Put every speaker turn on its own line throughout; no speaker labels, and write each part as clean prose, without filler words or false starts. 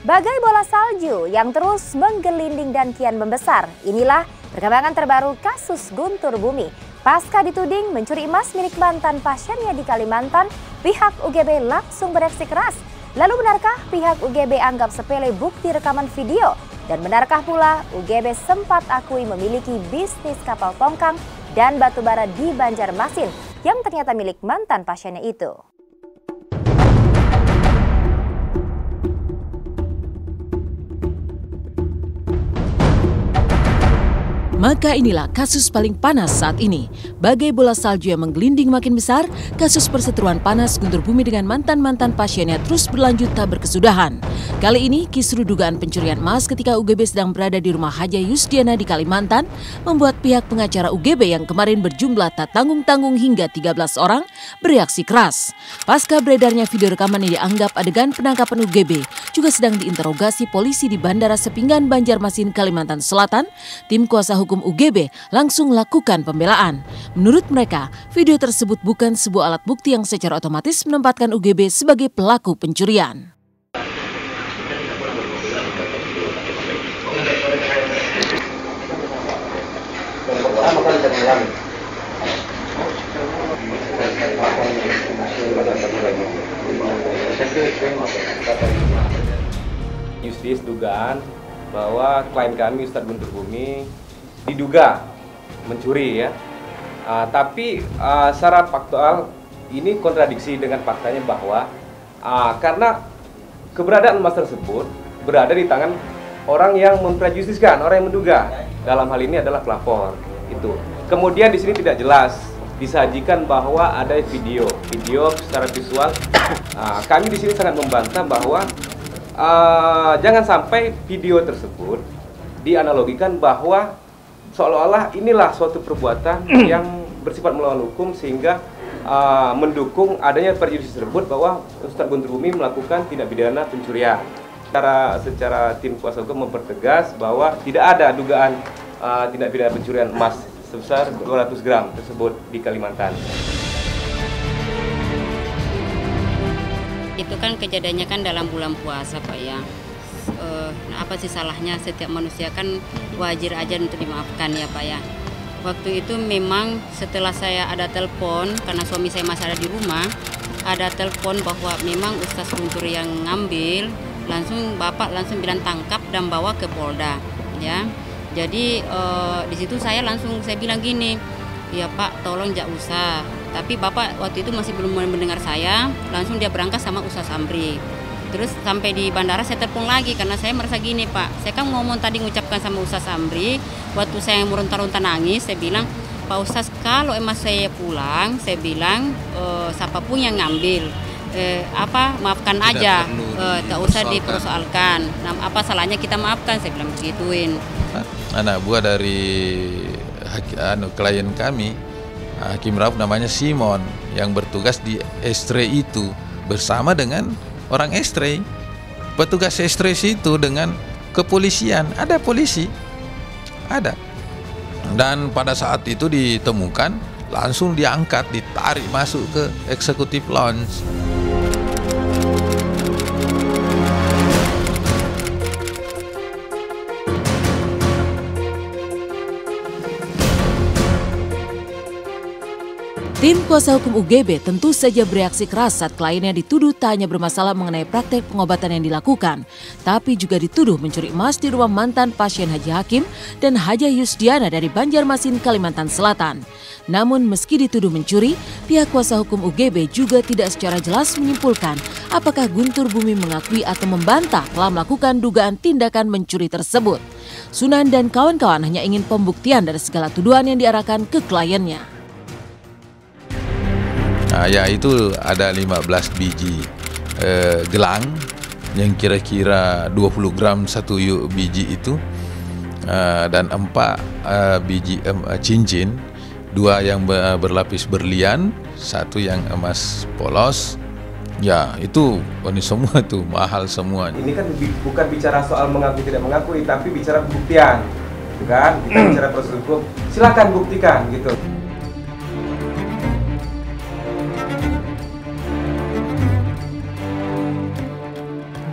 Bagai bola salju yang terus menggelinding dan kian membesar, inilah perkembangan terbaru kasus Guntur Bumi. Pasca dituding mencuri emas milik mantan pasiennya di Kalimantan, pihak UGB langsung bereaksi keras. Lalu benarkah pihak UGB anggap sepele bukti rekaman video? Dan benarkah pula UGB sempat akui memiliki bisnis kapal tongkang dan batubara di Banjarmasin yang ternyata milik mantan pasiennya itu?
Maka inilah kasus paling panas saat ini. Bagai bola salju yang menggelinding makin besar, kasus perseteruan panas Guntur Bumi dengan mantan-mantan pasiennya terus berlanjut tak berkesudahan. Kali ini kisru dugaan pencurian emas ketika UGB sedang berada di rumah Haja Yusdiana di Kalimantan membuat pihak pengacara UGB yang kemarin berjumlah tak tanggung-tanggung hingga 13 orang bereaksi keras. Pasca beredarnya video rekaman yang dianggap adegan penangkapan UGB juga sedang diinterogasi polisi di Bandara Sepinggan, Banjarmasin, Kalimantan Selatan, tim kuasa hukum UGB langsung lakukan pembelaan. Menurut mereka, video tersebut bukan sebuah alat bukti yang secara otomatis menempatkan UGB sebagai pelaku pencurian.
Justis dugaan bahwa klien kami Ustadz Guntur Bumi diduga mencuri ya, tapi secara faktual ini kontradiksi dengan faktanya bahwa karena keberadaan emas tersebut berada di tangan orang yang memprejudiskan, orang yang menduga, dalam hal ini adalah pelapor itu. Kemudian di sini tidak jelas disajikan bahwa ada video secara visual. Kami di sini sangat membantah bahwa jangan sampai video tersebut dianalogikan bahwa seolah-olah inilah suatu perbuatan yang bersifat melawan hukum sehingga mendukung adanya prejudis tersebut bahwa Ustadz Guntur Bumi melakukan tindak pidana pencurian. Secara tim kuasa hukum mempertegas bahwa tidak ada dugaan tindak pidana pencurian emas sebesar 200 gram tersebut di Kalimantan.
Itu kan kejadiannya kan dalam bulan puasa Pak ya. Apa sih salahnya, setiap manusia kan wajar aja untuk dimaafkan ya Pak ya. Waktu itu memang setelah saya ada telepon, karena suami saya masih ada di rumah, ada telepon bahwa memang Ustadz Guntur yang ngambil, Bapak langsung bilang tangkap dan bawa ke Polda ya. Jadi di situ saya bilang gini, ya Pak tolong jangan usah. Tapi Bapak waktu itu masih belum mendengar saya, langsung dia berangkat sama Ustadz Samri. Terus sampai di bandara saya telepon lagi karena saya merasa gini Pak, saya kan ngomong tadi ngucapkan sama Ustadz Samri, waktu saya meronta-ronta nangis, saya bilang, Pak Ustadz kalau emas saya pulang, saya bilang siapapun yang ngambil, maafkan aja, tak usah dipersoalkan. Nah, apa salahnya kita maafkan, saya bilang begituin.
Anak buah dari klien kami, Hakim Rauf namanya Simon, yang bertugas di Estre itu bersama dengan orang Estre, petugas Estre itu dengan kepolisian, ada polisi, ada. Dan pada saat itu ditemukan, langsung diangkat, ditarik masuk ke eksekutif lounge.
Tim kuasa hukum UGB tentu saja bereaksi keras saat kliennya dituduh tak hanya bermasalah mengenai praktek pengobatan yang dilakukan, tapi juga dituduh mencuri emas di rumah mantan pasien Haji Hakim dan Haja Yusdiana dari Banjarmasin, Kalimantan Selatan. Namun meski dituduh mencuri, pihak kuasa hukum UGB juga tidak secara jelas menyimpulkan apakah Guntur Bumi mengakui atau membantah telah melakukan dugaan tindakan mencuri tersebut. Sunan dan kawan-kawan hanya ingin pembuktian dari segala tuduhan yang diarahkan ke kliennya.
Ya itu ada 15 biji gelang yang kira-kira 20 gram satu biji itu, dan 4 biji cincin, 2 yang berlapis berlian, 1 yang emas polos. Ya itu ini semua tuh mahal semua.
Ini kan bukan bicara soal mengakui tidak mengakui, tapi bicara pembuktian, kan? Kita bicara proses hukum, silakan buktikan gitu.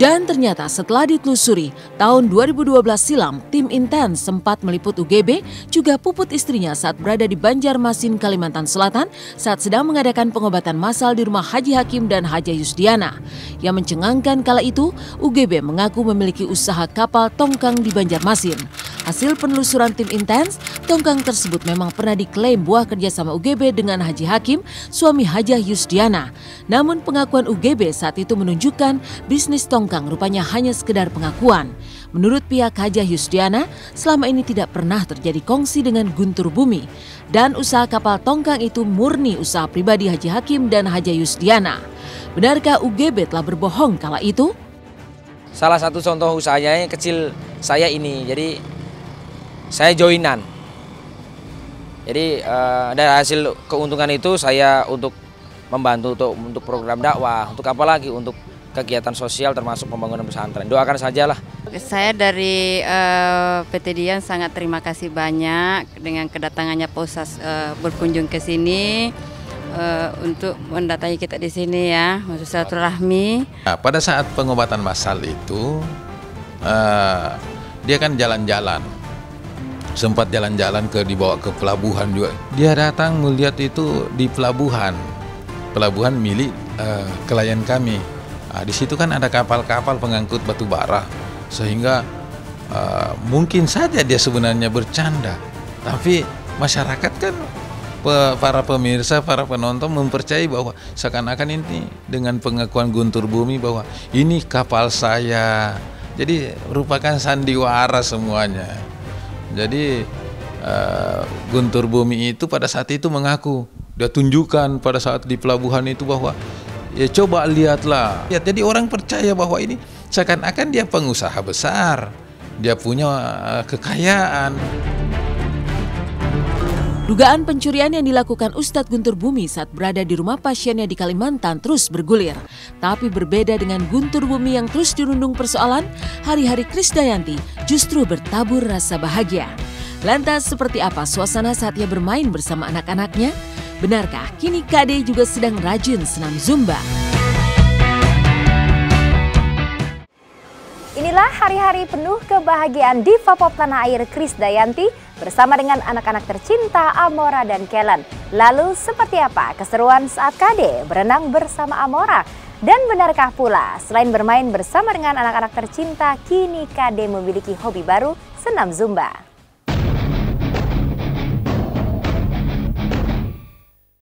Dan ternyata setelah ditelusuri, tahun 2012 silam, tim Intens sempat meliput UGB, juga Puput istrinya saat berada di Banjarmasin, Kalimantan Selatan saat sedang mengadakan pengobatan massal di rumah Haji Hakim dan Haja Yusdiana. Yang mencengangkan kala itu, UGB mengaku memiliki usaha kapal tongkang di Banjarmasin. Hasil penelusuran tim Intens, tongkang tersebut memang pernah diklaim buah kerjasama UGB dengan Haji Hakim, suami Haja Yusdiana. Namun pengakuan UGB saat itu menunjukkan bisnis tongkang rupanya hanya sekedar pengakuan. Menurut pihak Haja Yusdiana, selama ini tidak pernah terjadi kongsi dengan Guntur Bumi. Dan usaha kapal tongkang itu murni usaha pribadi Haji Hakim dan Haja Yusdiana. Benarkah UGB telah berbohong kala itu?
Salah satu contoh usahanya yang kecil saya ini, jadi saya joinan. Jadi dari hasil keuntungan itu saya untuk membantu untuk program dakwah, untuk apa lagi, untuk kegiatan sosial termasuk pembangunan pesantren. Doakan sajalah.
Saya dari PT Dian sangat terima kasih banyak dengan kedatangannya Pak Ustaz berkunjung ke sini untuk mendatangi kita di sini ya, untuk silaturahmi.
Nah, pada saat pengobatan massal itu dia kan jalan-jalan. Sempat jalan-jalan dibawa ke pelabuhan juga. Dia datang melihat itu di pelabuhan milik klien kami. Nah, di situ kan ada kapal-kapal pengangkut batu bara, sehingga mungkin saja dia sebenarnya bercanda. Tapi masyarakat kan, para pemirsa, para penonton mempercayai bahwa seakan-akan ini dengan pengakuan Guntur Bumi bahwa ini kapal saya. Jadi merupakan sandiwara semuanya. Jadi Guntur Bumi itu pada saat itu mengaku, dia tunjukkan pada saat di pelabuhan itu bahwa ya coba lihatlah. Ya, jadi orang percaya bahwa ini seakan-akan dia pengusaha besar, dia punya kekayaan.
Dugaan pencurian yang dilakukan Ustadz Guntur Bumi saat berada di rumah pasiennya di Kalimantan terus bergulir. Tapi berbeda dengan Guntur Bumi yang terus dirundung persoalan, hari-hari Krisdayanti justru bertabur rasa bahagia. Lantas seperti apa suasana saat ia bermain bersama anak-anaknya? Benarkah kini Kade juga sedang rajin senam Zumba?
Inilah hari-hari penuh kebahagiaan diva pop tanah air Krisdayanti bersama dengan anak-anak tercinta Amora dan Kellen. Lalu seperti apa keseruan saat Kade berenang bersama Amora? Dan benarkah pula selain bermain bersama dengan anak-anak tercinta, kini Kade memiliki hobi baru, senam Zumba?